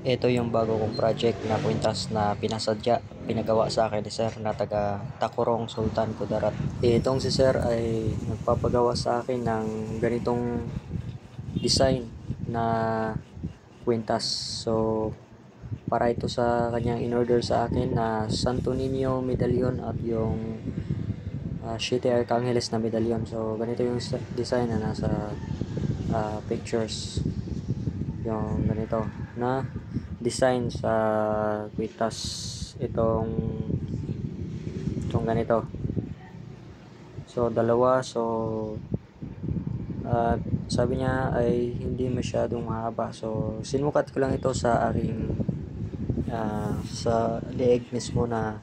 Ito yung bago kong project na kwintas na pinagawa sa akin ni Sir na taga Tacorong, Sultan, Kudarat. Itong si Sir ay nagpapagawa sa akin ng ganitong design na kwintas. So, para ito sa kanyang in-order sa akin na Santo Niño medallion at yung Siete Arcángeles na medallion. So, ganito yung design na nasa pictures. Yung ganito na design sa kwintas, itong ganito. So dalawa, so sabi niya ay hindi masyadong mahaba, so sinukat ko lang ito sa aking sa leeg mismo na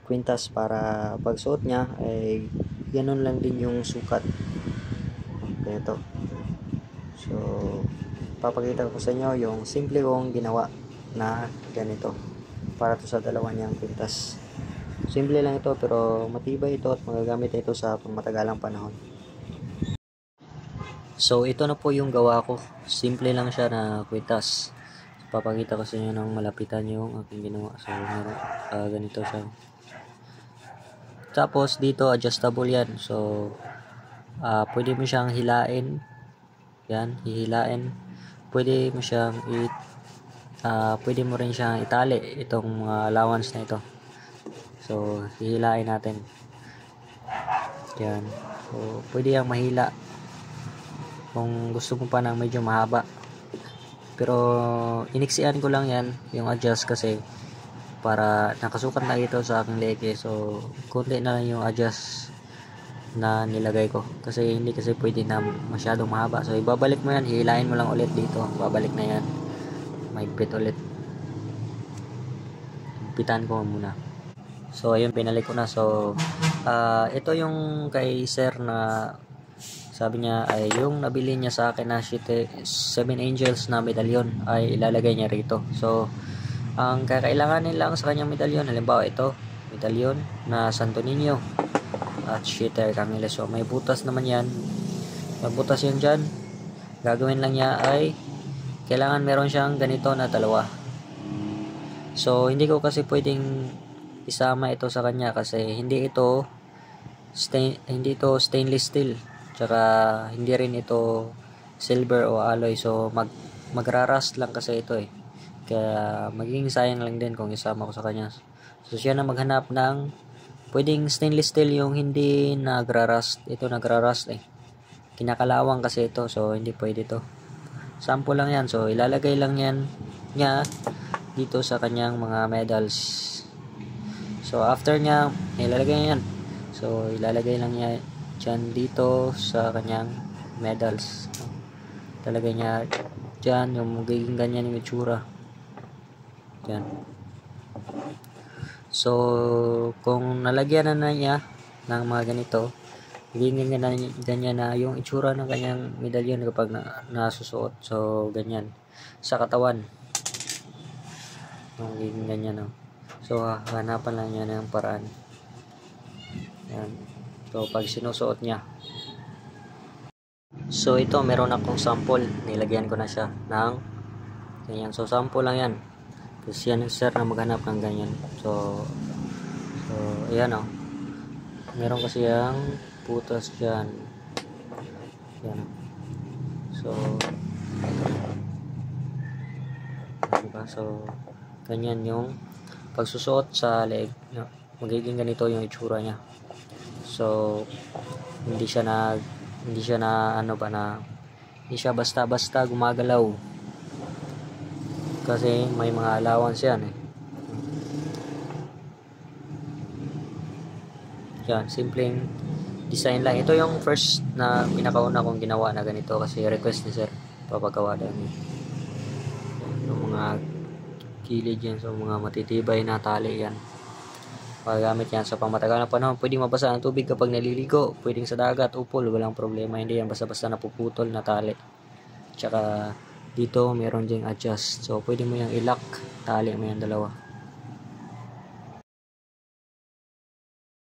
kwintas para pagsuot niya ay ganun lang din yung sukat. Ganito. So papakita ko sa inyo yung simple kong ginawa na ganito para to sa dalawa niyang kwintas. Simple lang ito pero matibay ito at magagamit ito sa pangmatagalang panahon. So ito na po yung gawa ko. Simple lang siya na kwintas. Papakita ko sa inyo ng malapitan yung aking ginawa. So ganito siya. Tapos dito adjustable yan. So pwede mo siyang hilain. Yan, hihilain. Pwede mo siyang pwede mo rin siyang itali itong mga allowance na ito. So hihilain natin. Yan. So pwede yang mahila kung gusto mo pa ng medyo mahaba. Pero iniksian ko lang yan yung adjust kasi para nakasukat na ito sa aking leg. So konti na lang yung adjust na nilagay ko kasi hindi kasi pwede na masyadong mahaba. So ibabalik mo yan, hihilain mo lang ulit dito, babalik na yan, mahigpit ulit, pitan ko muna. So ayun, pinalik ko na. So ito yung kay Sir na sabi niya ay yung nabili niya sa akin na 7 angels na medallion ay ilalagay niya rito. So ang kakailanganin lang sa kanyang medallion, halimbawa ito medallion na Santo Niño at Siete Arcángeles. So may butas naman yan, may butas yan dyan. Gagawin lang niya ay kailangan meron siyang ganito na dalawa. So hindi ko kasi pwedeng isama ito sa kanya kasi hindi ito stainless steel, tsaka hindi rin ito silver o alloy. So magrarust lang kasi ito eh, kaya magiging sayang lang din kung isama ko sa kanya. So siya na maghanap ng pwedeng stainless steel yung hindi nagrarust. Ito nagrarust eh, kinakalawang kasi ito, so hindi pwede to. Sample lang yan. So ilalagay lang yan niya dito sa kanyang mga medals. So after niya ilalagay yan, so ilalagay lang niya dyan dito sa kanyang medals. Talagay niya dyan yung magiging ganyan yung itsura dyan. So kung nalagyan na niya ng mga ganito, magiging ganyan na yung itsura ng kanyang medallion kapag nasusuot. So ganyan sa katawan, magiging ganyan no? So hanapan lang niya ng paraan. Yan. So pag sinusuot niya, so ito meron akong sample, nilagyan ko na siya ng ganyan. So sample lang yan kasi yan Sir na maghanap ng ganyan. So ayan o, meron kasi yung putas dyan. Yan. So diba? So ganyan yung pagsusuot sa leg, magiging ganito yung itsura niya. So hindi siya basta-basta gumagalaw kasi may mga allowance yan eh. Yan, simpleng design lang. Ito yung first na pinakauna kong ginawa na ganito kasi request ni Sir papagawa daw niya. Yung mga kilid yan, so mga matitibay na tali yan, paggamit yan sa pangmatagal na panahon. Pwedeng mabasa ang tubig kapag naliligo, pwedeng sa dagat, upol, walang problema. Hindi yan basta-basta napuputol na tali. Tsaka dito meron ding adjust, so pwede mo yung ilock, tali mo yung dalawa.